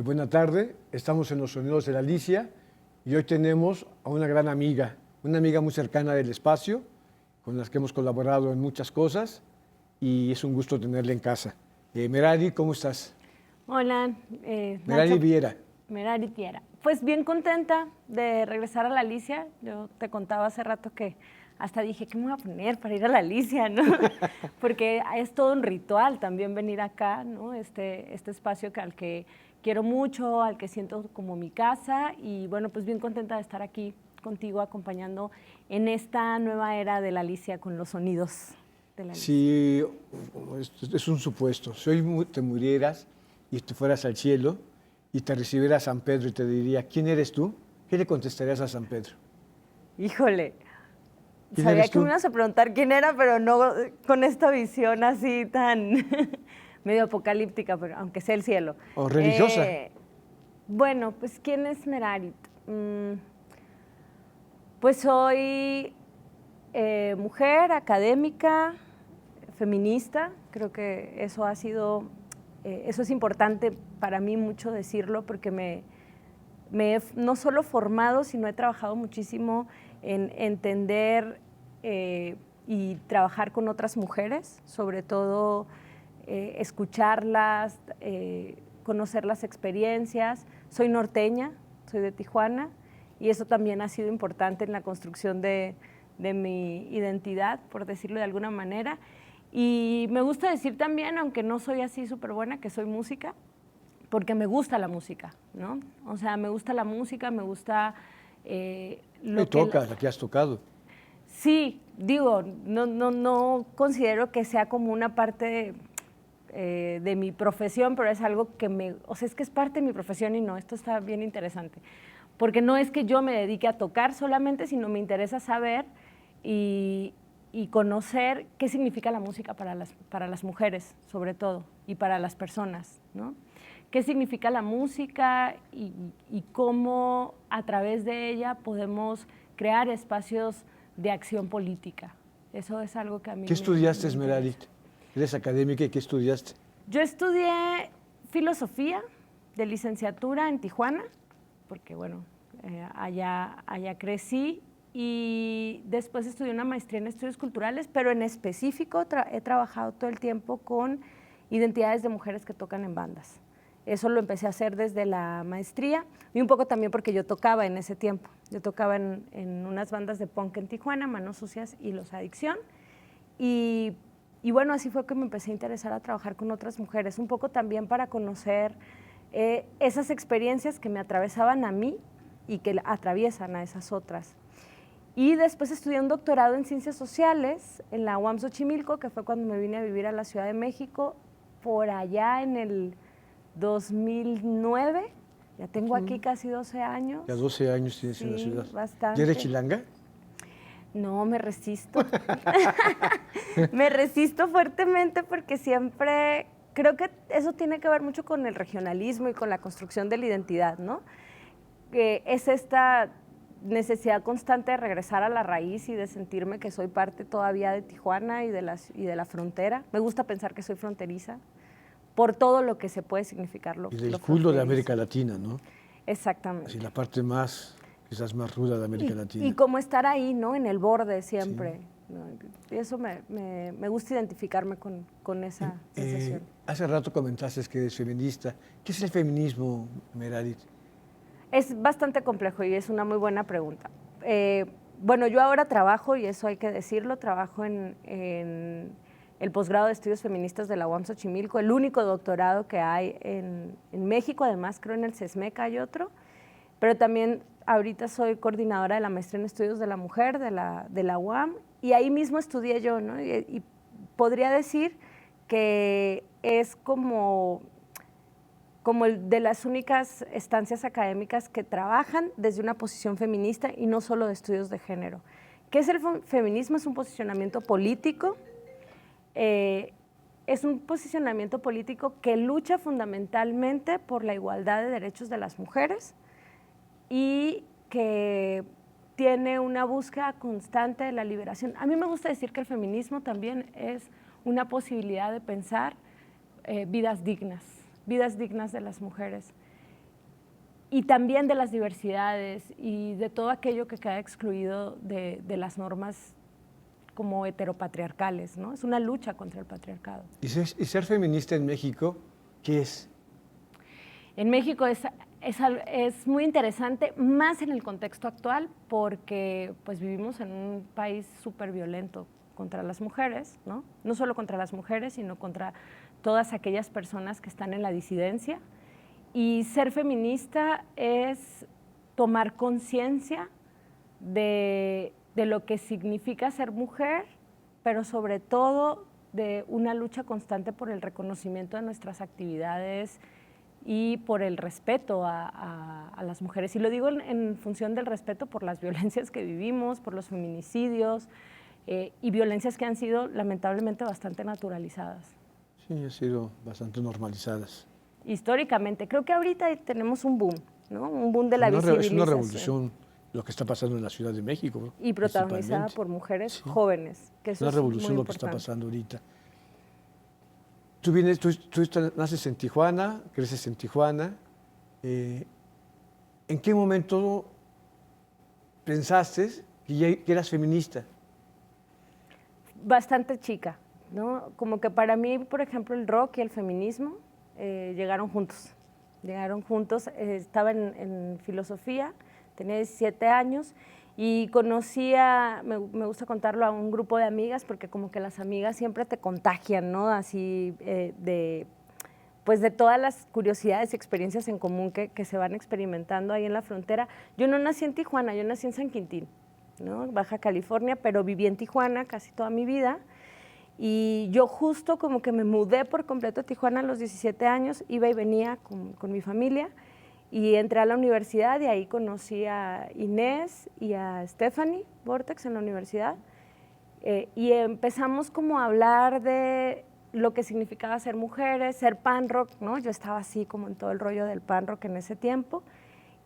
Buena tarde, estamos en los Sonidos de la Alicia y hoy tenemos a una gran amiga, una amiga muy cercana del espacio, con las que hemos colaborado en muchas cosas y es un gusto tenerla en casa. Merari, ¿cómo estás? Hola, Merari Nacho. Viera. Merari Viera. Pues bien contenta de regresar a la Alicia. Yo te contaba hace rato que hasta dije, ¿qué me voy a poner para ir a la Alicia, no? Porque es todo un ritual también venir acá, ¿no? Este espacio al que quiero mucho, al que siento como mi casa y bueno, pues bien contenta de estar aquí contigo acompañando en esta nueva era de la Alicia con los sonidos de la Alicia. Si es un supuesto, si hoy te murieras y te fueras al cielo y te recibiera San Pedro y te diría, ¿quién eres tú? ¿Qué le contestarías a San Pedro? Híjole, ¿Quién sabía eres que tú? me ibas a preguntar quién era, pero no con esta visión así tan medio apocalíptica, pero aunque sea el cielo. ¿O religiosa? Bueno, pues ¿quién es Merarit? Pues soy mujer, académica, feminista. Creo que eso ha sido, eso es importante para mí mucho decirlo porque me he no solo formado, sino he trabajado muchísimo en entender y trabajar con otras mujeres, sobre todo escucharlas, conocer las experiencias. Soy norteña, soy de Tijuana, y eso también ha sido importante en la construcción de mi identidad, por decirlo de alguna manera. Y me gusta decir también, aunque no soy así súper buena, que soy música, porque me gusta la música, ¿no? O sea, me gusta la música, me gusta ¿Qué tocas, la que has tocado? Sí, digo, no considero que sea como una parte de mi profesión, pero es algo que o sea, es que es parte de mi profesión y no, esto está bien interesante. Porque no es que yo me dedique a tocar solamente, sino me interesa saber y conocer qué significa la música para las mujeres, sobre todo, y para las personas, ¿no? Qué significa la música y cómo a través de ella podemos crear espacios de acción política. Eso es algo que a mí ¿Qué estudiaste, Esmerarit? ¿Eres académica y qué estudiaste? Yo estudié filosofía de licenciatura en Tijuana, porque bueno, allá crecí, y después estudié una maestría en estudios culturales, pero en específico he trabajado todo el tiempo con identidades de mujeres que tocan en bandas. Eso lo empecé a hacer desde la maestría y un poco también porque yo tocaba en ese tiempo. Yo tocaba en unas bandas de punk en Tijuana, Manos Sucias y Los Adicción. Y bueno, así fue que me empecé a interesar a trabajar con otras mujeres, un poco también para conocer esas experiencias que me atravesaban a mí y que atraviesan a esas otras. Y después estudié un doctorado en Ciencias Sociales en la UAM Xochimilco, que fue cuando me vine a vivir a la Ciudad de México, por allá en el 2009, ya tengo aquí casi 12 años. Ya 12 años tienes sí, en la ciudad. Bastante. ¿Ya eres chilanga? No, me resisto. Me resisto fuertemente porque siempre, creo que eso tiene que ver mucho con el regionalismo y con la construcción de la identidad, ¿no? Es esta necesidad constante de regresar a la raíz y de sentirme que soy parte todavía de Tijuana y de la frontera. Me gusta pensar que soy fronteriza, por todo lo que se puede significar y del culo de América Latina, ¿no? Exactamente. Así la parte más, quizás más ruda de América Latina. Y como estar ahí, ¿no? En el borde siempre. Sí. ¿No? Y eso me gusta identificarme con esa sensación. Hace rato comentaste que eres feminista. ¿Qué es el feminismo, Meradith? Es bastante complejo y es una muy buena pregunta. Bueno, yo ahora trabajo, y eso hay que decirlo, trabajo en el posgrado de estudios feministas de la UAM Xochimilco, el único doctorado que hay en México, además creo en el CESMEC hay otro, pero también ahorita soy coordinadora de la maestría en estudios de la mujer de la UAM, y ahí mismo estudié yo, ¿no? Y podría decir que es como de las únicas estancias académicas que trabajan desde una posición feminista y no solo de estudios de género. ¿Qué es el feminismo? Es un posicionamiento político, es un posicionamiento político que lucha fundamentalmente por la igualdad de derechos de las mujeres y que tiene una búsqueda constante de la liberación. A mí me gusta decir que el feminismo también es una posibilidad de pensar vidas dignas de las mujeres. y también de las diversidades y de todo aquello que queda excluido de las normas como heteropatriarcales, ¿no? Es una lucha contra el patriarcado. ¿Y ser feminista en México qué es? En México es muy interesante, más en el contexto actual, porque pues vivimos en un país súper violento contra las mujeres, ¿no? No solo contra las mujeres, sino contra todas aquellas personas que están en la disidencia. Y ser feminista es tomar conciencia de lo que significa ser mujer, pero sobre todo de una lucha constante por el reconocimiento de nuestras actividades y por el respeto a las mujeres. Y lo digo en función del respeto por las violencias que vivimos, por los feminicidios y violencias que han sido lamentablemente bastante naturalizadas. Sí, han sido bastante normalizadas. Históricamente. Creo que ahorita tenemos un boom, ¿no? Un boom de la visibilización. Es una revolución lo que está pasando en la Ciudad de México, ¿no? Y protagonizada por mujeres jóvenes. Que eso es una revolución lo que está pasando ahorita. Tú naces en Tijuana, creces en Tijuana. ¿En qué momento pensaste que eras feminista? Bastante chica, ¿no? Como que para mí, por ejemplo, el rock y el feminismo llegaron juntos. Estaba en filosofía, tenía 17 años y conocía, me gusta contarlo, a un grupo de amigas, porque como que las amigas siempre te contagian, ¿no? Así pues de todas las curiosidades y experiencias en común que se van experimentando ahí en la frontera. Yo no nací en Tijuana, yo nací en San Quintín, ¿no? Baja California, pero viví en Tijuana casi toda mi vida. Y yo justo como que me mudé por completo a Tijuana a los 17 años, iba y venía con mi familia y entré a la universidad y ahí conocí a Inés y a Stephanie Vortex en la universidad y empezamos como a hablar de lo que significaba ser mujeres, ser punk rock, ¿no? Yo estaba así como en todo el rollo del punk rock en ese tiempo.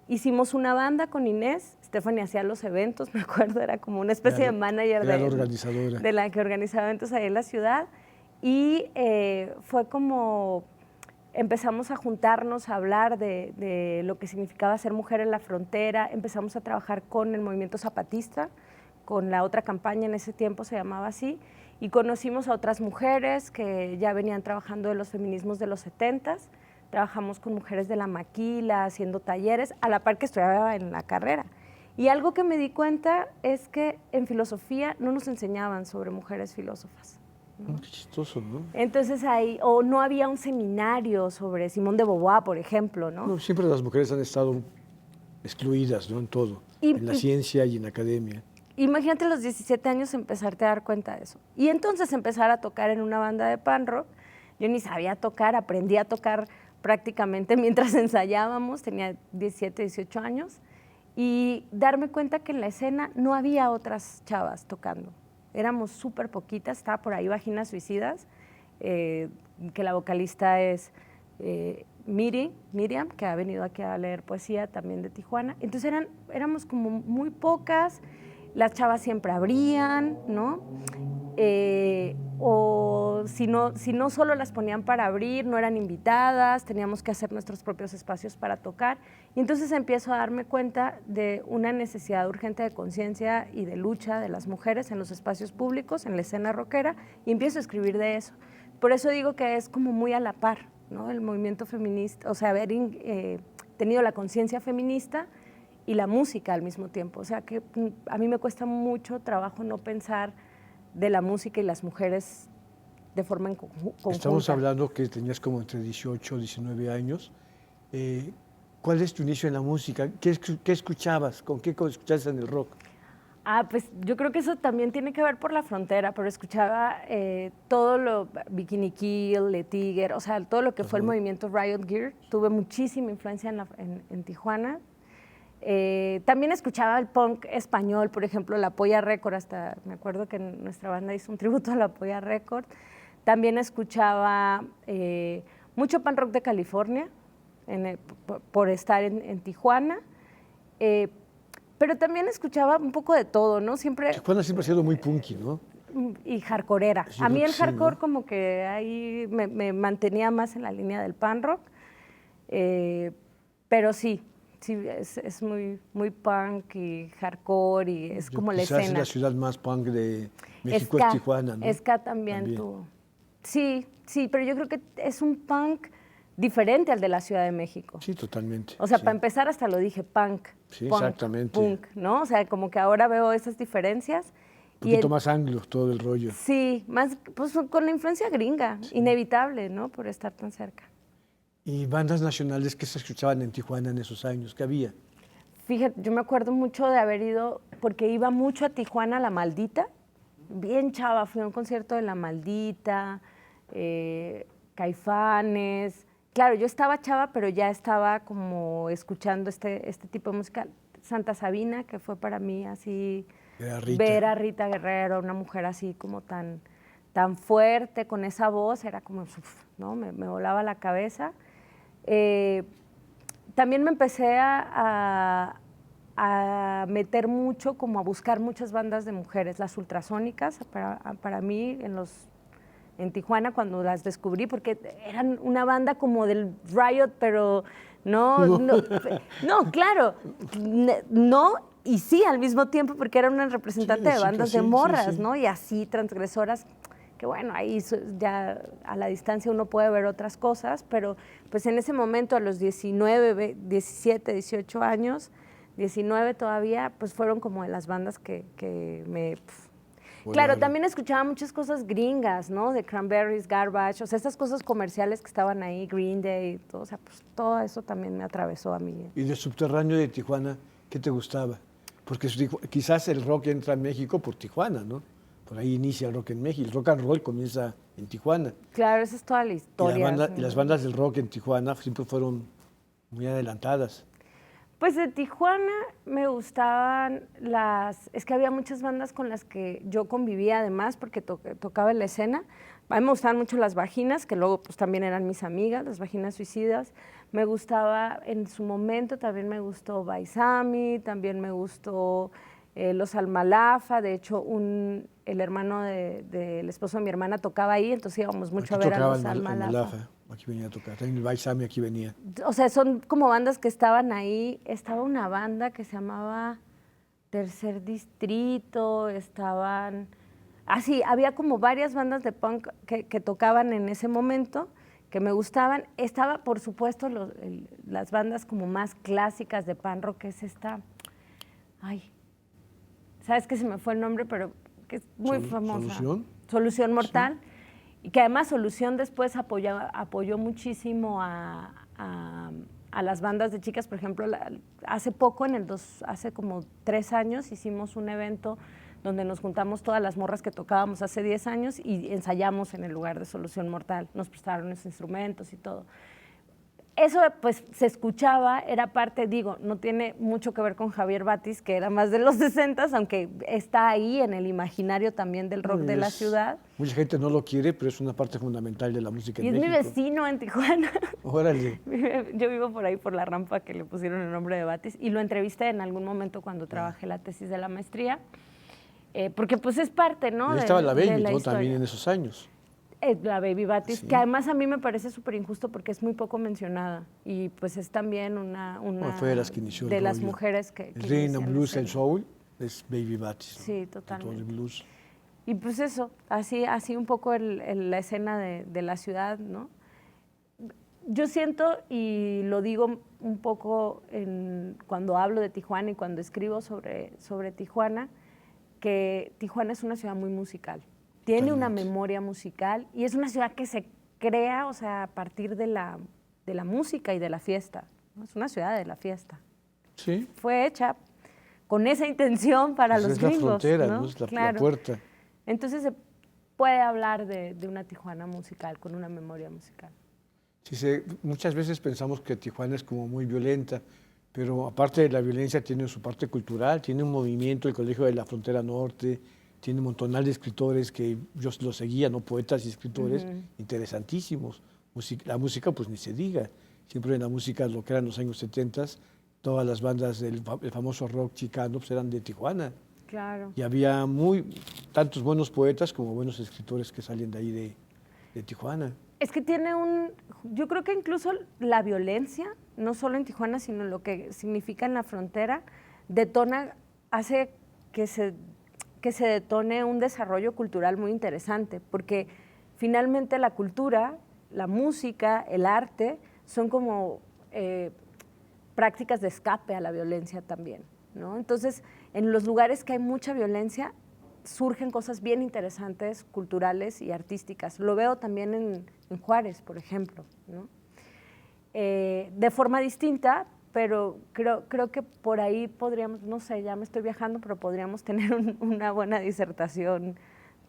Hicimos una banda con Inés, Stephanie hacía los eventos, me acuerdo, era como una especie de manager de la que organizaba eventos ahí en la ciudad. Y fue como empezamos a juntarnos, a hablar de lo que significaba ser mujer en la frontera, empezamos a trabajar con el movimiento zapatista, con la otra campaña en ese tiempo se llamaba así, y conocimos a otras mujeres que ya venían trabajando de los feminismos de los 70s. Trabajamos con mujeres de la maquila, haciendo talleres, a la par que estudiaba en la carrera. Y algo que me di cuenta es que en filosofía no nos enseñaban sobre mujeres filósofas, ¿no? Qué chistoso, ¿no? Entonces ahí, o no había un seminario sobre Simone de Beauvoir, por ejemplo, ¿no? No, siempre las mujeres han estado excluidas, ¿no? En todo, en la ciencia y en la academia. Imagínate a los 17 años empezarte a dar cuenta de eso. Y entonces empezar a tocar en una banda de punk rock. Yo ni sabía tocar, aprendí a tocar prácticamente mientras ensayábamos, tenía 17, 18 años, y darme cuenta que en la escena no había otras chavas tocando. Éramos súper poquitas, estaba por ahí Vaginas Suicidas, que la vocalista es Miriam, que ha venido aquí a leer poesía también de Tijuana. Entonces éramos como muy pocas, las chavas siempre abrían, ¿no? O si no solo las ponían para abrir, no eran invitadas, teníamos que hacer nuestros propios espacios para tocar. Y entonces empiezo a darme cuenta de una necesidad urgente de conciencia y de lucha de las mujeres en los espacios públicos, en la escena rockera, y empiezo a escribir de eso. Por eso digo que es como muy a la par, ¿no? El movimiento feminista, o sea, haber tenido la conciencia feminista y la música al mismo tiempo. O sea, que a mí me cuesta mucho trabajo no pensar de la música y las mujeres de forma conjunta. Estamos hablando que tenías como entre 18 y 19 años. ¿Cuál es tu inicio en la música? ¿Qué escuchabas? ¿Con qué escuchabas en el rock? Pues yo creo que eso también tiene que ver por la frontera, pero escuchaba todo lo Bikini Kill, Le Tigre, o sea, todo lo que fue el movimiento Riot Gear. Tuve muchísima influencia en Tijuana. También escuchaba el punk español, por ejemplo, La Polla Record, hasta me acuerdo que nuestra banda hizo un tributo a La Polla Record. También escuchaba mucho punk rock de California, por estar en Tijuana, pero también escuchaba un poco de todo, ¿no? Tijuana siempre ha sido muy punky, ¿no? Y hardcoreera. Sí, a mí el hardcore, ¿no? como que ahí me mantenía más en la línea del punk rock, pero sí, sí, es muy, muy punk y hardcore y es como la Quizás escena. la ciudad más punk de México es Tijuana, ¿no? Ska también tuvo. Sí, sí, pero yo creo que es un punk diferente al de la Ciudad de México. Sí, totalmente. O sea, sí. para empezar hasta lo dije punk. Sí, punk, exactamente. Punk, ¿no? O sea, como que ahora veo esas diferencias. Un poquito más anglo todo el rollo. Sí, más pues con la influencia gringa, inevitable, ¿no? Por estar tan cerca. ¿Y bandas nacionales que se escuchaban en Tijuana en esos años? ¿Qué había? Fíjate, yo me acuerdo mucho de haber ido, porque iba mucho a Tijuana, La Maldita. Bien chava, fui a un concierto de La Maldita, Caifanes. Claro, yo estaba chava, pero ya estaba como escuchando este tipo de música. Santa Sabina, que fue para mí así, ver a Rita Guerrero, una mujer así como tan fuerte, con esa voz, era como, uf, ¿no? Me volaba la cabeza. También me empecé a meter mucho, como a buscar muchas bandas de mujeres, las ultrasónicas, para mí en Tijuana cuando las descubrí, porque eran una banda como del Riot, pero no, claro, no y sí al mismo tiempo, porque era una representante de bandas de morras, ¿no? Y así transgresoras, que bueno, ahí ya a la distancia uno puede ver otras cosas, pero pues en ese momento a los 19, 17, 18 años, 19 todavía, pues fueron como de las bandas que me... Claro, también escuchaba muchas cosas gringas, ¿no? De Cranberries, Garbage, o sea, estas cosas comerciales que estaban ahí, Green Day, todo, o sea, pues todo eso también me atravesó a mí. ¿Y del subterráneo de Tijuana, qué te gustaba? Porque quizás el rock entra en México por Tijuana, ¿no? Por ahí inicia el rock en México, el rock and roll comienza en Tijuana. Claro, esa es toda la historia. Y las bandas del rock en Tijuana siempre fueron muy adelantadas. Pues de Tijuana me gustaban es que había muchas bandas con las que yo convivía además porque tocaba en la escena. A mí me gustaban mucho las Vaginas, que luego pues también eran mis amigas, las Vaginas Suicidas. Me gustaba, en su momento también me gustó Baisami, también me gustó Los Almalafa. De hecho, el hermano del esposo de mi hermana tocaba ahí, entonces íbamos mucho a ver a Los Almalafa. Aquí venía a tocar, también el Baisami aquí venía. O sea, son como bandas que estaban ahí. Estaba una banda que se llamaba Tercer Distrito, estaban... sí, había como varias bandas de punk que tocaban en ese momento, que me gustaban. Estaba, por supuesto, las bandas como más clásicas de pan rock, que es esta... Ay, sabes que se me fue el nombre, pero que es muy famosa. Solución Mortal. Sí. Y que además Solución después apoyó muchísimo a las bandas de chicas. Por ejemplo, hace poco, hace como 3 años, hicimos un evento donde nos juntamos todas las morras que tocábamos hace 10 años y ensayamos en el lugar de Solución Mortal. Nos prestaron los instrumentos y todo. Eso pues se escuchaba, era parte, digo, no tiene mucho que ver con Javier Batis, que era más de los 60, aunque está ahí en el imaginario también del rock de la ciudad. Mucha gente no lo quiere, pero es una parte fundamental de la música en México. Y es mi vecino en Tijuana. Órale. Yo vivo por ahí, por la rampa que le pusieron el nombre de Batis, y lo entrevisté en algún momento cuando trabajé la tesis de la maestría, porque pues es parte, ¿no? Ahí estaba la Baby, ¿no? También en esos años. La Baby Batis, sí. Que además a mí me parece súper injusto porque es muy poco mencionada y pues es también una fue de las que inició de las mujeres que el Rhythm and Blues, el soul, es Baby Batis, ¿no? Sí, totalmente. Todo el blues. Y pues eso, así un poco la escena de la ciudad, ¿no? Yo siento, y lo digo un poco cuando hablo de Tijuana y cuando escribo sobre Tijuana, que Tijuana es una ciudad muy musical. Tiene una memoria musical y es una ciudad que se crea, o sea, a partir de la música y de la fiesta, ¿no? Es una ciudad de la fiesta. Sí. Fue hecha con esa intención para los gringos. Es la frontera, ¿no? Es la puerta. Entonces se puede hablar de una Tijuana musical, con una memoria musical. Sí, muchas veces pensamos que Tijuana es como muy violenta, pero aparte de la violencia tiene su parte cultural, tiene un movimiento, el Colegio de la Frontera Norte, tiene un montonal de escritores que yo los seguía, ¿no? Poetas y escritores interesantísimos. La música, pues ni se diga. Siempre en la música, lo que eran los años 70, todas las bandas del famoso rock chicano pues eran de Tijuana. Claro. Y había tantos buenos poetas como buenos escritores que salen de ahí de Tijuana. Es que yo creo que incluso la violencia, no solo en Tijuana, sino lo que significa en la frontera, hace que se detone un desarrollo cultural muy interesante, porque finalmente la cultura, la música, el arte, son como prácticas de escape a la violencia también, ¿no? Entonces, en los lugares que hay mucha violencia, surgen cosas bien interesantes, culturales y artísticas. Lo veo también en Juárez, por ejemplo, ¿no? De forma distinta, pero creo que por ahí podríamos, no sé, ya me estoy viajando, pero podríamos tener una buena disertación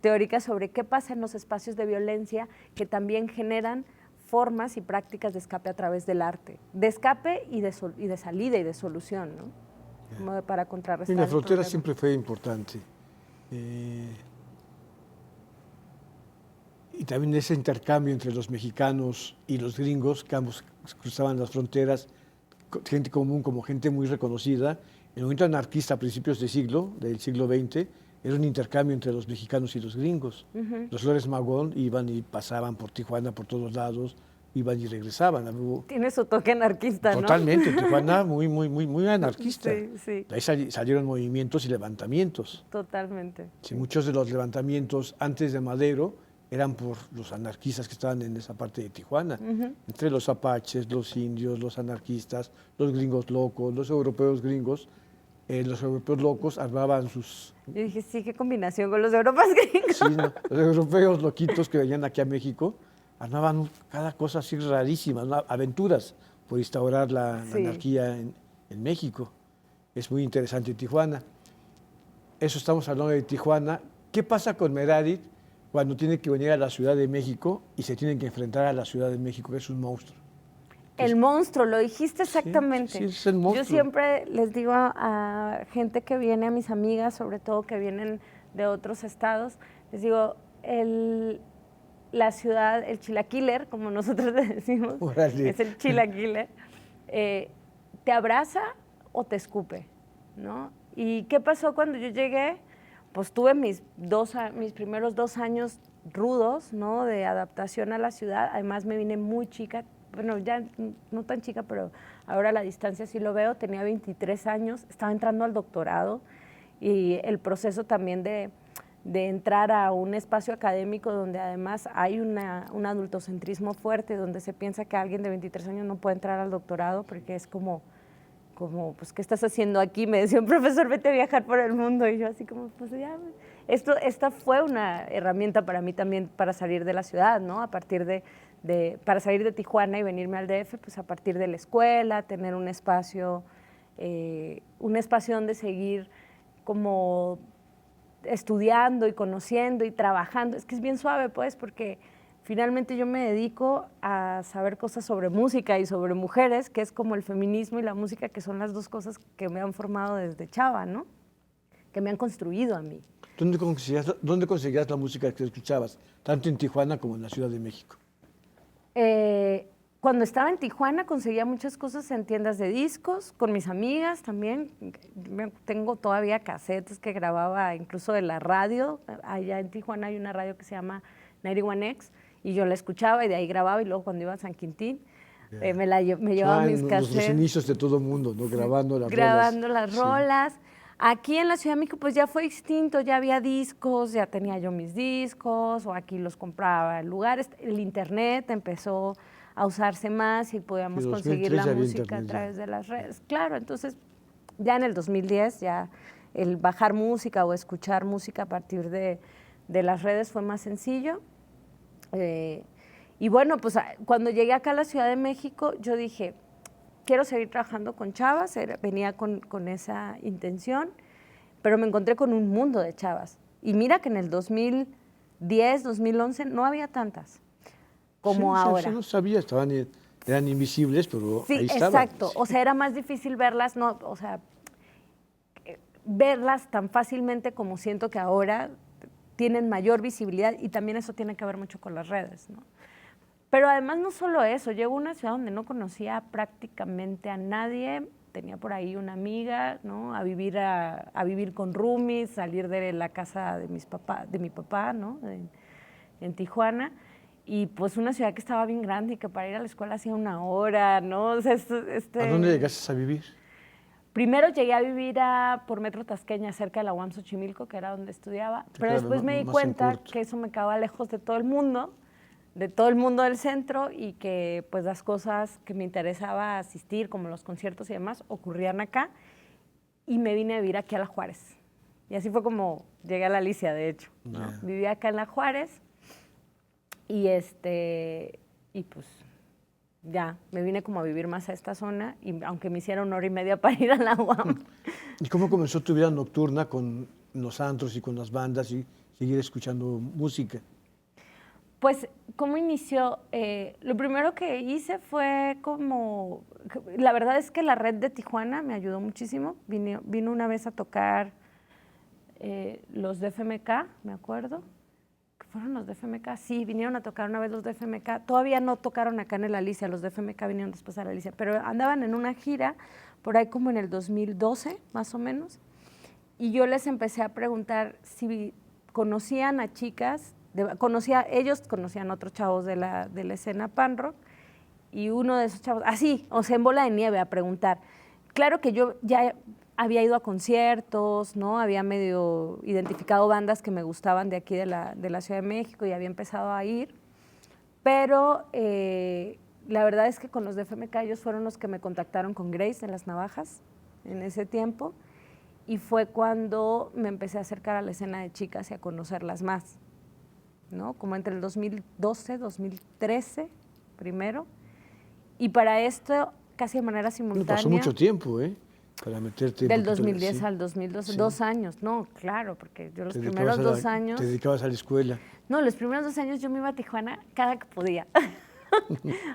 teórica sobre qué pasa en los espacios de violencia que también generan formas y prácticas de escape a través del arte, de escape y de salida y de solución, ¿no? Como para contrarrestar. Y la frontera siempre fue importante. Y también ese intercambio entre los mexicanos y los gringos, que ambos cruzaban las fronteras, gente común como gente muy reconocida. En el momento anarquista a principios del siglo XX, era un intercambio entre los mexicanos y los gringos. Los Flores Magón iban y pasaban por Tijuana, por todos lados, iban y regresaban. Tiene su toque anarquista, ¿no? Totalmente, Tijuana muy anarquista. Sí, sí. De ahí salieron movimientos y levantamientos. Totalmente. Sí, muchos de los levantamientos antes de Madero eran por los anarquistas que estaban en esa parte de Tijuana, entre los apaches, los indios, los anarquistas, los gringos locos, los europeos gringos. Los europeos locos armaban sus... Yo dije, sí, qué combinación con los europeos gringos. Sí, no, los europeos loquitos que venían aquí a México armaban cada cosa así rarísima, ¿no? Aventuras por instaurar la anarquía en México. Es muy interesante Tijuana. Eso estamos hablando de Tijuana. ¿Qué pasa con Meradith cuando tiene que venir a la Ciudad de México y se tienen que enfrentar a la Ciudad de México, que es un monstruo? El monstruo, lo dijiste exactamente. Sí, es el monstruo. Yo siempre les digo a gente que viene, a mis amigas, sobre todo que vienen de otros estados, les digo, la ciudad, el chilaquiler, como nosotros le decimos, es el chilaquiler, te abraza o te escupe, ¿no? ¿Y qué pasó cuando yo llegué? Pues tuve mis primeros 2 años rudos, ¿no? De adaptación a la ciudad. Además me vine muy chica, bueno, ya no tan chica, pero ahora a la distancia sí lo veo. Tenía 23 años, estaba entrando al doctorado y el proceso también de entrar a un espacio académico donde además hay un adultocentrismo fuerte, donde se piensa que alguien de 23 años no puede entrar al doctorado porque es como pues, ¿qué estás haciendo aquí? Me decía un profesor, vete a viajar por el mundo. Y yo así como, pues ya, esta fue una herramienta para mí también para salir de la ciudad, ¿no? A partir para salir de Tijuana y venirme al DF, pues a partir de la escuela, tener un espacio donde seguir como estudiando y conociendo y trabajando. Es que es bien suave, pues, porque finalmente yo me dedico a saber cosas sobre música y sobre mujeres, que es como el feminismo y la música, que son las dos cosas que me han formado desde chava, ¿no? Que me han construido a mí. ¿Dónde conseguías la música que escuchabas, tanto en Tijuana como en la Ciudad de México? Cuando estaba en Tijuana conseguía muchas cosas en tiendas de discos, con mis amigas también. Tengo todavía casetes que grababa incluso de la radio. Allá en Tijuana hay una radio que se llama 91X, y yo la escuchaba y de ahí grababa, y luego cuando iba a San Quintín me llevaba mis cassettes. Los inicios de todo mundo, ¿no? Grabando las rolas. Aquí en la Ciudad de México pues ya fue distinto, ya había discos, ya tenía yo mis discos, o aquí los compraba en lugares. El internet empezó a usarse más y podíamos conseguir la música a través de las redes. Claro, entonces ya en el 2010 ya el bajar música o escuchar música a partir de las redes fue más sencillo. Y bueno, pues cuando llegué acá a la Ciudad de México, yo dije, quiero seguir trabajando con chavas, venía con esa intención, pero me encontré con un mundo de chavas. Y mira que en el 2010, 2011 no había tantas como ahora. Sí, no sabía, eran invisibles, pero sí, ahí estaban. Exacto, o sea, era más difícil verlas, no, o sea, verlas tan fácilmente como siento que ahora tienen mayor visibilidad, y también eso tiene que ver mucho con las redes, ¿no? Pero además no solo eso, llego a una ciudad donde no conocía prácticamente a nadie, tenía por ahí una amiga, ¿no? A vivir con roomies, salir de la casa de mi papá, ¿no? En Tijuana, Y pues una ciudad que estaba bien grande y que para ir a la escuela hacía 1 hora, ¿no? O sea, ¿A dónde llegaste a vivir? Primero llegué a vivir por Metro Tasqueña, cerca de la UAM Xochimilco, que era donde estudiaba, pero Claro, después me di más en cuenta corto. que eso me quedaba lejos de todo el mundo del centro, y que pues las cosas que me interesaba asistir, como los conciertos y demás, ocurrían acá, y me vine a vivir aquí a La Juárez. Y así fue como llegué a la Alicia, de hecho, ¿no? Ya. Viví acá en La Juárez y y pues ya me vine como a vivir más a esta zona, y aunque me hiciera 1 hora y media para ir a la UAM. ¿Y cómo comenzó tu vida nocturna con los antros y con las bandas y seguir escuchando música? Pues, ¿cómo inició? Lo primero que hice fue la verdad es que la red de Tijuana me ayudó muchísimo. Vino una vez a tocar los de FMK, me acuerdo. ¿Fueron los de FMK? Sí, vinieron a tocar una vez los de FMK. Todavía no tocaron acá en el Alicia, los de FMK vinieron después a la Alicia, pero andaban en una gira por ahí como en el 2012, más o menos. Y yo les empecé a preguntar si conocían a chicas, ellos conocían a otros chavos de la escena punk rock, y uno de esos chavos, así, o sea, en bola de nieve, a preguntar. Claro que yo ya había ido a conciertos, ¿no? Había medio identificado bandas que me gustaban de aquí de la Ciudad de México y había empezado a ir, pero la verdad es que con los de FMK ellos fueron los que me contactaron con Grace de Las Navajas en ese tiempo, y fue cuando me empecé a acercar a la escena de chicas y a conocerlas más, ¿no? Como entre el 2012, 2013 primero, y para esto casi de manera simultánea. Pasó mucho tiempo, ¿eh? Para meterte Del un poquito 2010 sí. al 2012, Sí. 2 años, no, claro, porque yo los Te primeros dedicabas 2 años... Te dedicabas a la escuela. No, los primeros 2 años yo me iba a Tijuana cada que podía.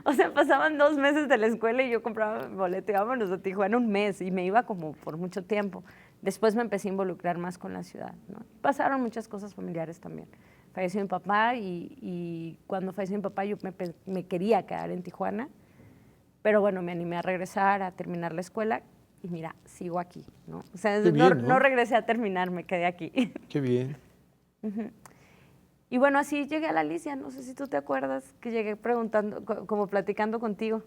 O sea, pasaban 2 meses de la escuela y yo compraba mi boleto y vámonos a Tijuana un mes, y me iba como por mucho tiempo. Después me empecé a involucrar más con la ciudad, ¿no? Pasaron muchas cosas familiares también. Falleció mi papá y cuando falleció mi papá yo me quería quedar en Tijuana, pero bueno, me animé a regresar, a terminar la escuela, y mira, sigo aquí, ¿no? O sea, Qué bien, ¿no? no regresé a terminar, me quedé aquí. Qué bien. Y bueno, así llegué a la Alicia, no sé si tú te acuerdas, que llegué preguntando, como platicando contigo.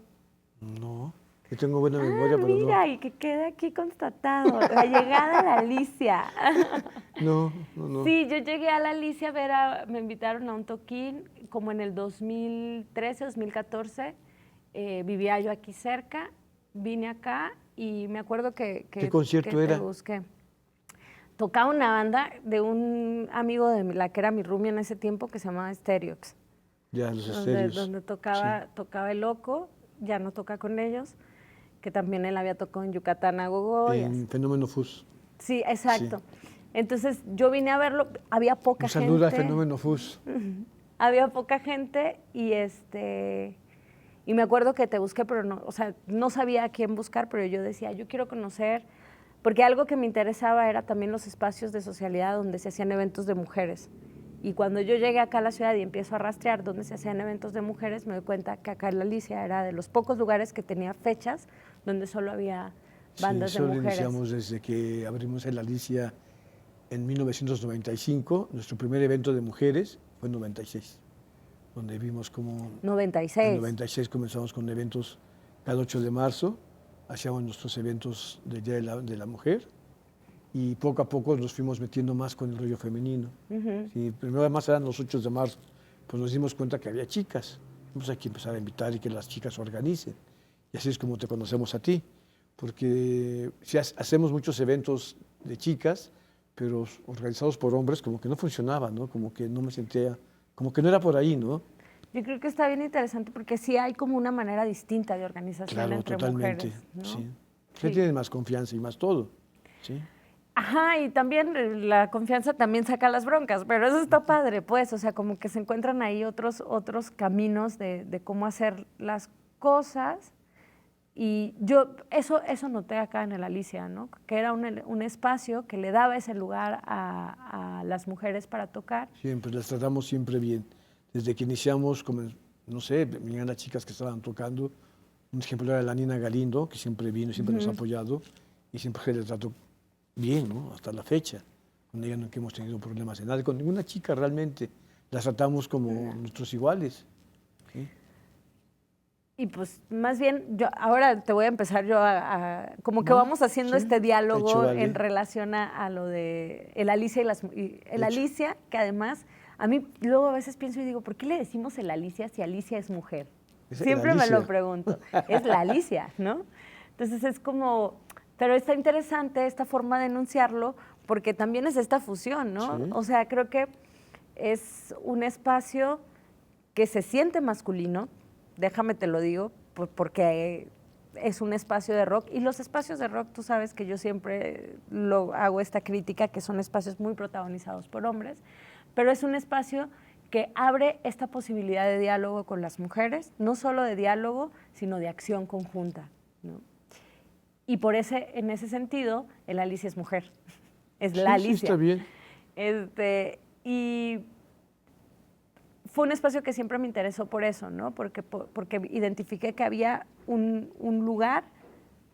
No, yo tengo buena memoria, pero Mira, y que quede aquí constatado, la llegada a la Alicia. no. No. Sí, yo llegué a la Alicia me invitaron a un toquín como en el 2013, 2014, vivía yo aquí cerca, vine acá y me acuerdo que ¿Qué concierto que era? te busqué. Tocaba una banda de un amigo de la que era mi roomie en ese tiempo, que se llamaba Stereox. Ya, los estéreos. Donde tocaba el Loco, ya no toca con ellos, que también él había tocado en Yucatán a Gogo. En Fenómeno Fus. Sí, exacto. Sí. Entonces yo vine a verlo, había poca gente. Un saludo a Fenómeno Fus. Había poca gente y me acuerdo que te busqué, pero no, o sea, no sabía a quién buscar, pero yo decía, yo quiero conocer, porque algo que me interesaba era también los espacios de socialidad donde se hacían eventos de mujeres. Y cuando yo llegué acá a la ciudad y empiezo a rastrear dónde se hacían eventos de mujeres, me doy cuenta que acá en la Alicia era de los pocos lugares que tenía fechas donde solo había bandas de mujeres. Iniciamos desde que abrimos en la Alicia en 1995. Nuestro primer evento de mujeres fue en 96, donde vimos como... 96. En 96 comenzamos con eventos cada 8 de marzo, hacíamos nuestros eventos del Día de la Mujer, y poco a poco nos fuimos metiendo más con el rollo femenino. Sí, primero además eran los 8 de marzo, pues nos dimos cuenta que había chicas. Pues hay que empezar a invitar y que las chicas organicen. Y así es como te conocemos a ti, porque si hacemos muchos eventos de chicas, pero organizados por hombres, como que no funcionaba, ¿no? Como que no me sentía, como que no era por ahí, ¿no? Yo creo que está bien interesante porque sí hay como una manera distinta de organización entre totalmente, mujeres, ¿no? Sí. Sí. Tienen más confianza y más todo, ¿sí? Ajá, y también la confianza también saca las broncas, pero eso está padre, pues, o sea, como que se encuentran ahí otros caminos de cómo hacer las cosas. Y yo eso noté acá en el Alicia, ¿no? Que era un espacio que le daba ese lugar a las mujeres para tocar. Siempre, las tratamos siempre bien. Desde que iniciamos, como, no sé, venían las chicas que estaban tocando. Un ejemplo era la Nina Galindo, que siempre vino, siempre nos ha apoyado, y siempre se le trató bien, ¿no? Hasta la fecha. Con ella nunca hemos tenido problemas de nada, con ninguna chica realmente. Las tratamos como nuestros iguales. ¿sí? Y pues más bien, yo ahora te voy a empezar yo como que Va, vamos haciendo sí. este diálogo Hecho, vale. en relación a lo de el Alicia y el Hecho. Alicia, que además a mí luego a veces pienso y digo, ¿por qué le decimos el Alicia si Alicia es mujer? Es el Siempre me Alicia. lo pregunto. Es la Alicia, ¿no? Entonces es como, pero está interesante esta forma de enunciarlo porque también es esta fusión, ¿no? Sí. O sea, creo que es un espacio que se siente masculino, déjame te lo digo, porque es un espacio de rock y los espacios de rock, tú sabes que yo siempre hago esta crítica, que son espacios muy protagonizados por hombres, pero es un espacio que abre esta posibilidad de diálogo con las mujeres, no solo de diálogo, sino de acción conjunta, ¿no? Y en ese sentido, el Alicia es mujer, es Sí, la Alicia. Sí, está bien. Y fue un espacio que siempre me interesó por eso, ¿no? Porque identifiqué que había un lugar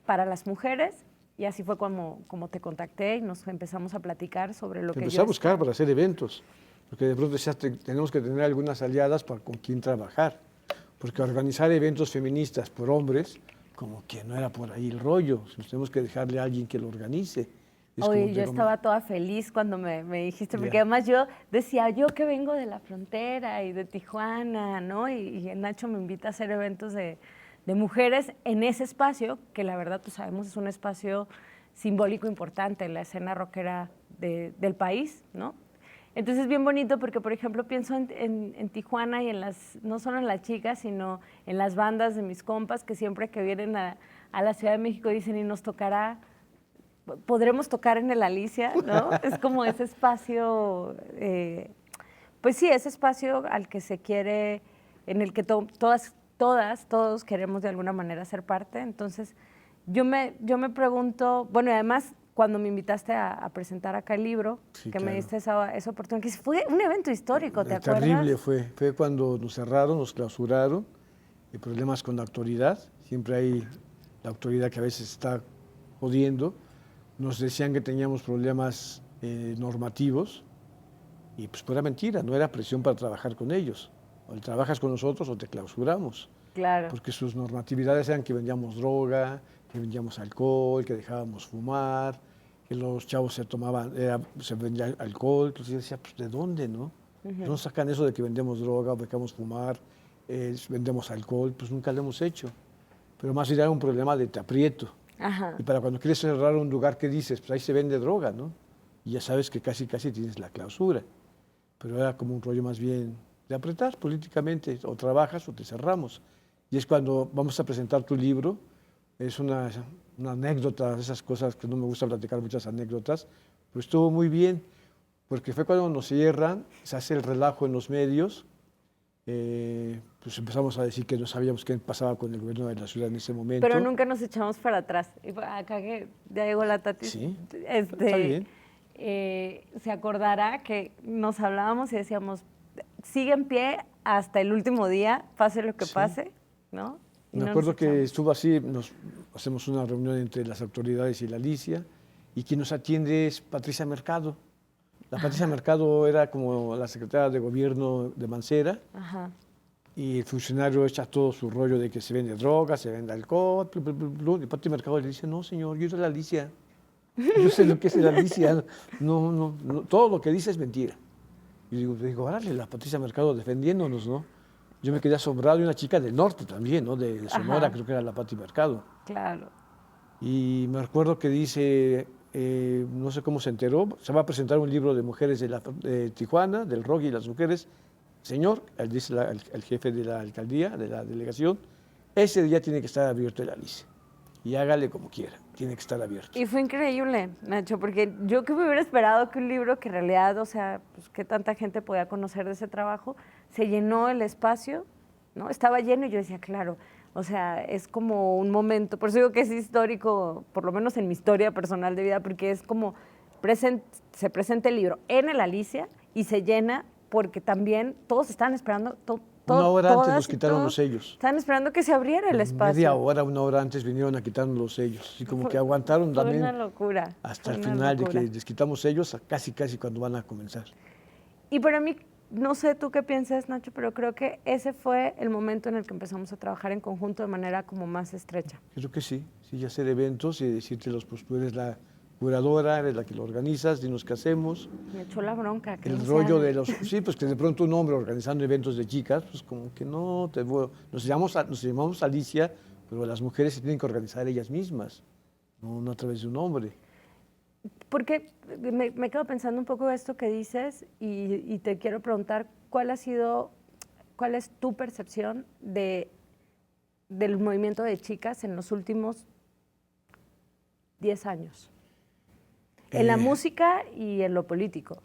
para las mujeres y así fue como te contacté y nos empezamos a platicar sobre lo que Empecé yo a buscar para hacer eventos, porque de pronto decías, tenemos que tener algunas aliadas con quien trabajar, porque organizar eventos feministas por hombres, como que no era por ahí el rollo, tenemos que dejarle a alguien que lo organice. Oye, yo estaba toda feliz cuando me dijiste, porque además yo decía, yo que vengo de la frontera y de Tijuana, ¿no? Y Nacho me invita a hacer eventos de mujeres en ese espacio, que la verdad, pues sabemos, es un espacio simbólico importante en la escena rockera del país, ¿no? Entonces es bien bonito porque, por ejemplo, pienso en Tijuana y no solo en las chicas, sino en las bandas de mis compas que siempre que vienen a la Ciudad de México dicen, y nos tocará, podremos tocar en el Alicia, ¿no? Es como ese espacio, pues sí, ese espacio al que se quiere, en el que todos queremos de alguna manera ser parte. Entonces, yo me pregunto, bueno, y además, cuando me invitaste a presentar acá el libro, Sí, que claro. me diste esa oportunidad, que fue un evento histórico, ¿te acuerdas? Terrible fue cuando nos cerraron, nos clausuraron, y problemas con la autoridad, siempre hay la autoridad que a veces está jodiendo, nos decían que teníamos problemas normativos, y pues pura mentira, no era presión para trabajar con ellos, o trabajas con nosotros o te clausuramos. Claro. Porque sus normatividades eran que vendíamos droga, que vendíamos alcohol, que dejábamos fumar, que los chavos se vendía alcohol. Entonces yo decía, pues ¿de dónde, no? No sacan eso de que vendemos droga, dejamos fumar, vendemos alcohol, pues nunca lo hemos hecho. Pero más bien era un problema de te aprieto. Ajá. Y para cuando quieres cerrar un lugar, ¿qué dices? Pues ahí se vende droga, ¿no? Y ya sabes que casi tienes la clausura. Pero era como un rollo más bien de apretar políticamente, o trabajas o te cerramos. Y es cuando vamos a presentar tu libro, es una anécdota, esas cosas que no me gusta platicar, muchas anécdotas, pero estuvo muy bien, porque fue cuando nos cierran, se hace el relajo en los medios, pues empezamos a decir que no sabíamos qué pasaba con el gobierno de la ciudad en ese momento. Pero nunca nos echamos para atrás. Y acá que ya llegó la Tati. Sí, está bien. Se acordará que nos hablábamos y decíamos, sigue en pie hasta el último día, pase lo que Sí. pase, ¿no? Y Me no acuerdo nos que echamos. estuvo así, hacemos una reunión entre las autoridades y la Alicia, y quien nos atiende es Patricia Mercado. La Patricia Mercado era como la secretaria de gobierno de Mancera, Ajá. y el funcionario echa todo su rollo de que se vende droga, se vende alcohol, y Patricia Mercado le dice, no señor, yo soy la Alicia, yo sé lo que es la Alicia, no, todo lo que dice es mentira. Y digo, órale, la Patricia Mercado defendiéndonos, ¿no? Yo me quedé asombrado, y una chica del norte también, ¿no? De Sonora, Ajá. creo que era la Pati Mercado. Claro. Y me acuerdo que dice, no sé cómo se enteró, se va a presentar un libro de mujeres de Tijuana, del rock y las mujeres. Señor, él dice el jefe de la alcaldía, de la delegación, ese día tiene que estar abierto el Alicia. Y hágale como quiera, tiene que estar abierto. Y fue increíble, Nacho, porque yo que me hubiera esperado que un libro que en realidad, o sea, pues que tanta gente podía conocer de ese trabajo, se llenó el espacio, ¿no? Estaba lleno y yo decía, claro, o sea, es como un momento, por eso digo que es histórico, por lo menos en mi historia personal de vida, porque es como se presenta el libro en el Alicia y se llena porque también todos estaban esperando, Una hora antes todas nos y quitaron todos los sellos. estaban esperando que se abriera el espacio. Media hora, una hora antes vinieron a quitarnos los sellos. Y como que aguantaron Fue también una locura. hasta fue el una final locura. de que les quitamos sellos, casi cuando van a comenzar. Y para mí, no sé tú qué piensas, Nacho, pero creo que ese fue el momento en el que empezamos a trabajar en conjunto de manera como más estrecha. Creo que sí, sí, hacer eventos y decirte, pues tú eres la curadora, eres la que lo organizas, dinos qué hacemos. Me echó la bronca. Que El no rollo sea- de los, sí, pues que de pronto un hombre organizando eventos de chicas, pues como que no, nos llamamos Alicia, pero las mujeres se tienen que organizar ellas mismas, no a través de un hombre. Porque me quedo pensando un poco esto que dices y te quiero preguntar, cuál es tu percepción del movimiento de chicas en los últimos 10 años? En la Eh, música y en lo político.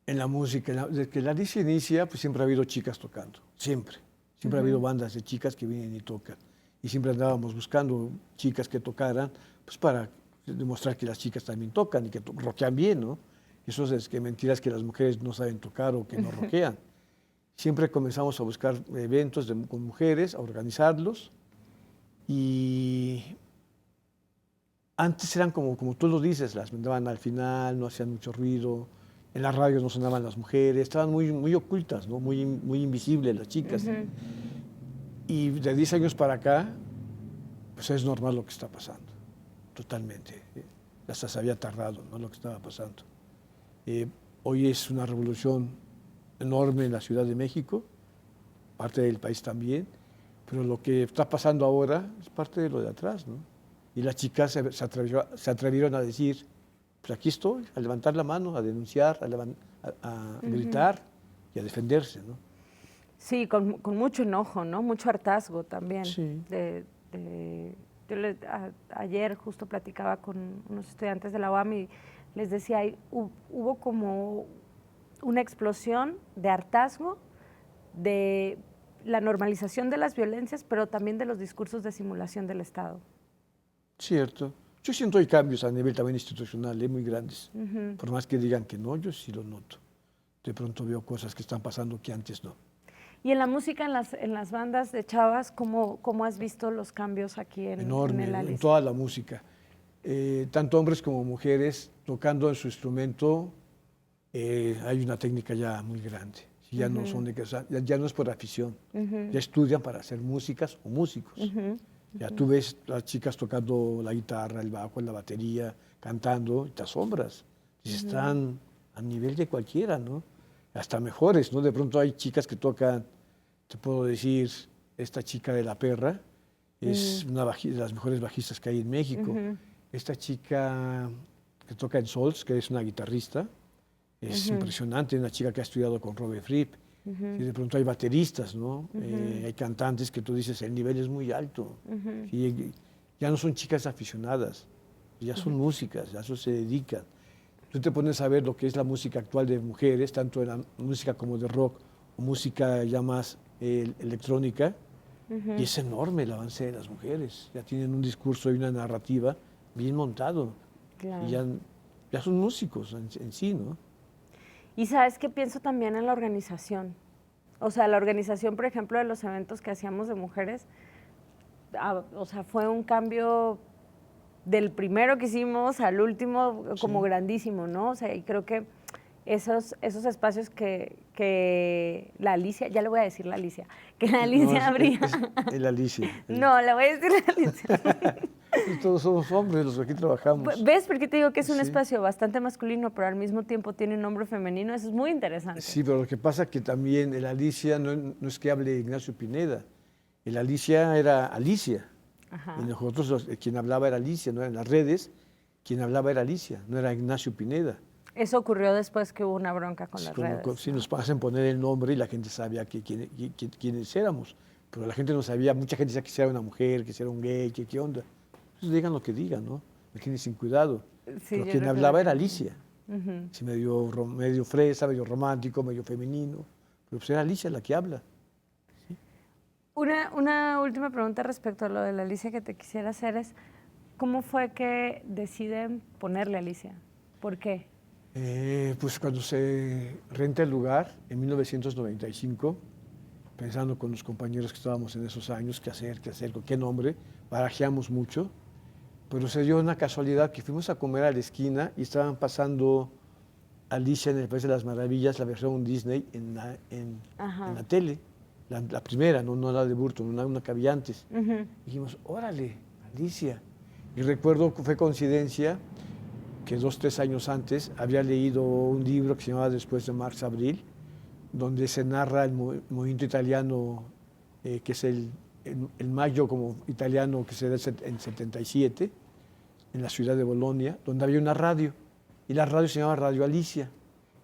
En la música, desde que la Alicia inicia, pues siempre ha habido chicas tocando, siempre. Siempre ha habido bandas de chicas que vienen y tocan. Y siempre andábamos buscando chicas que tocaran, pues para demostrar que las chicas también tocan y que rockean bien, ¿no? Eso es que mentiras que las mujeres no saben tocar o que no rockean. Siempre comenzamos a buscar eventos con mujeres, a organizarlos. Y antes eran como tú lo dices, las mandaban al final, no hacían mucho ruido. En la radio no sonaban las mujeres, estaban muy ocultas, ¿no? Muy invisibles las chicas. Y de 10 años para acá, pues es normal lo que está pasando, totalmente. Hasta se había tardado, ¿no? Lo que estaba pasando. Hoy es una revolución enorme en la Ciudad de México, parte del país también, pero lo que está pasando ahora es parte de lo de atrás, ¿no? Y las chicas se atrevieron a decir, pues aquí estoy, a levantar la mano, a denunciar, a gritar y a defenderse, ¿no? Sí, con mucho enojo, ¿no? Mucho hartazgo también. Sí. Ayer justo platicaba con unos estudiantes de la UAM y les decía, hubo como una explosión de hartazgo, de la normalización de las violencias, pero también de los discursos de simulación del Estado. Cierto. Yo siento hay cambios a nivel también institucional, muy grandes. Por más que digan que no, yo sí lo noto. De pronto veo cosas que están pasando que antes no. Y en la música, en las bandas de chavas, ¿cómo has visto los cambios aquí en Enorme, el ¿no? Alicia? En toda la música. Tanto hombres como mujeres tocando en su instrumento, hay una técnica ya muy grande. Ya no son ya no es por afición, ya estudian para ser músicas o músicos. Ya tú ves las chicas tocando la guitarra, el bajo, la batería, cantando, y te asombras. Y están a nivel de cualquiera, ¿no? Hasta mejores, ¿no? De pronto hay chicas que tocan, te puedo decir, esta chica de La Perra es una de las mejores bajistas que hay en México. Esta chica que toca en Sols, que es una guitarrista, es impresionante, una chica que ha estudiado con Robert Fripp. Y de pronto hay bateristas, ¿no? Hay cantantes que tú dices, el nivel es muy alto. Y ya no son chicas aficionadas, ya son músicas, ya eso se dedican. Tú te pones a ver lo que es la música actual de mujeres, tanto en la música como de rock, o música ya más electrónica, y es enorme el avance de las mujeres. Ya tienen un discurso y una narrativa bien montado. Claro. Y ya son músicos en sí, ¿no? Y sabes que pienso también en la organización. O sea, la organización, por ejemplo, de los eventos que hacíamos de mujeres, o sea, fue un cambio del primero que hicimos al último como grandísimo, ¿no? O sea, y creo que esos espacios que la Alicia, ya le voy a decir la Alicia, que la Alicia abría. Es el Alicia. No, le voy a decir la Alicia. Todos somos hombres los que aquí trabajamos. ¿Ves por qué te digo que es un Sí. espacio bastante masculino, pero al mismo tiempo tiene un nombre femenino? Eso es muy interesante. Sí, pero lo que pasa es que también el Alicia no es que hable Ignacio Pineda. El Alicia era Alicia. Ajá. Y nosotros, quien hablaba era Alicia, no en las redes, quien hablaba era Alicia, no era Ignacio Pineda. Eso ocurrió después que hubo una bronca con las redes. Sí, nos hacen poner el nombre y la gente sabía quiénes éramos. Pero la gente no sabía, mucha gente decía que si era una mujer, que si era un gay, que qué onda. Entonces digan lo que digan, ¿no? Me tienen sin cuidado. Sí, Pero yo quien creo que hablaba la era gente- Alicia. Sí, medio fresa, medio romántico, medio femenino. Pero pues era Alicia la que habla. Una última pregunta respecto a lo de la Alicia que te quisiera hacer es, ¿cómo fue que deciden ponerle Alicia? ¿Por qué? Pues cuando se renta el lugar, en 1995, pensando con los compañeros que estábamos en esos años, qué hacer, con qué nombre, barajeamos mucho, pero se dio una casualidad que fuimos a comer a la esquina y estaban pasando Alicia en el País de las Maravillas, la versión Disney en la tele, la primera, no la de Burton, una que había antes. Dijimos, órale, Alicia. Y recuerdo que fue coincidencia que 2, 3 años antes había leído un libro que se llamaba Después de Marx Abril, donde se narra el movimiento italiano, que es el Mayo como italiano que se da en 77, en la ciudad de Bolonia, donde había una radio, y la radio se llamaba Radio Alicia,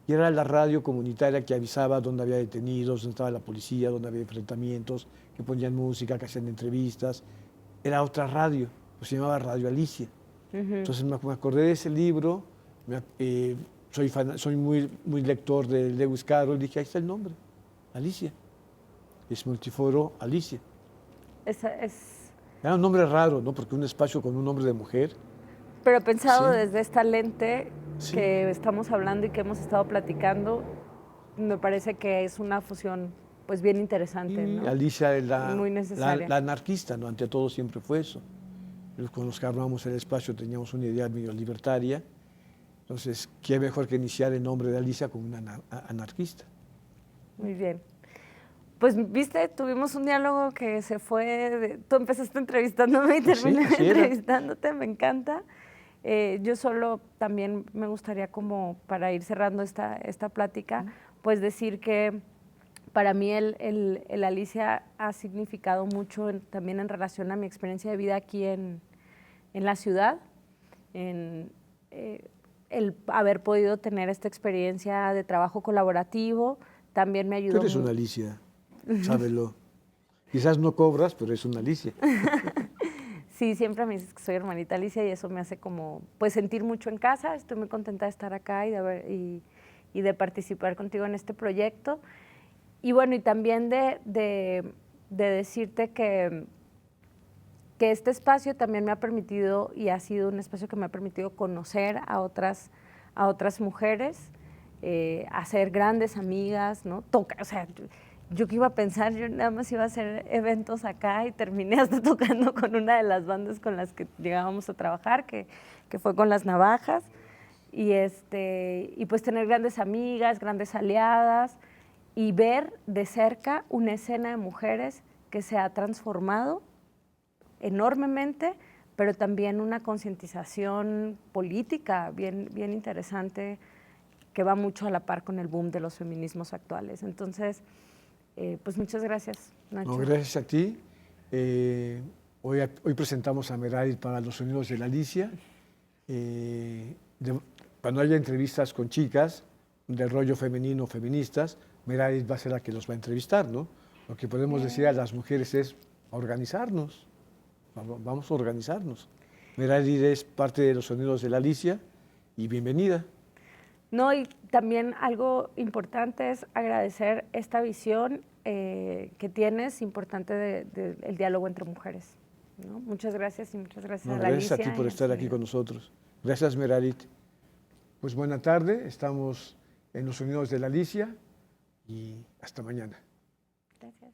y era la radio comunitaria que avisaba dónde había detenidos, dónde estaba la policía, dónde había enfrentamientos, que ponían música, que hacían entrevistas. Era otra radio, pues se llamaba Radio Alicia. Entonces me acordé de ese libro, soy muy lector de Lewis Carroll, dije, ahí está el nombre, Alicia. Es Multiforo Alicia. Era un nombre raro, ¿no? Porque un espacio con un nombre de mujer. Pero pensado desde esta lente que estamos hablando y que hemos estado platicando, me parece que es una fusión pues bien interesante, ¿no? Alicia es muy necesaria. la anarquista, ¿no? Ante todo siempre fue eso. Con los que armamos el espacio teníamos una idea medio libertaria. Entonces, qué mejor que iniciar el nombre de Alicia como una anarquista. Muy bien. Pues, viste, tuvimos un diálogo que se fue, tú empezaste entrevistándome y terminé entrevistándote, me encanta. Yo solo también me gustaría, como para ir cerrando esta plática, pues decir que para mí el Alicia ha significado mucho también en relación a mi experiencia de vida aquí en la ciudad, el haber podido tener esta experiencia de trabajo colaborativo también me ayudó. Tú eres una Alicia, sábelo. Quizás no cobras, pero es una Alicia. Sí, siempre me dices que soy hermanita Alicia y eso me hace como pues sentir mucho en casa. Estoy muy contenta de estar acá y de participar contigo en este proyecto. Y bueno, y también de decirte que este espacio también me ha permitido, y ha sido un espacio que me ha permitido conocer a otras mujeres, hacer grandes amigas, ¿no? O sea, yo que iba a pensar, yo nada más iba a hacer eventos acá y terminé hasta tocando con una de las bandas con las que llegábamos a trabajar, que fue con Las Navajas, y pues tener grandes amigas, grandes aliadas, y ver de cerca una escena de mujeres que se ha transformado enormemente, pero también una concientización política bien Interesante que va mucho a la par con el boom de los feminismos actuales. Entonces, pues muchas gracias, Nacho. No, gracias a ti. Hoy presentamos a Meradith para los Sonidos de la Alicia. Cuando haya entrevistas con chicas del rollo femenino, feministas, Meradith va a ser la que los va a entrevistar, ¿no? Lo que podemos decir a las mujeres es organizarnos. Vamos a organizarnos. Meradith es parte de los Sonidos de la Alicia y bienvenida. No, y también algo importante es agradecer esta visión que tienes, importante del diálogo entre mujeres, ¿no? Muchas gracias y muchas gracias a la Alicia. Gracias a ti por estar aquí con nosotros. Gracias, Meradith. Pues buena tarde, estamos en los Sonidos de la Alicia y hasta mañana. Gracias.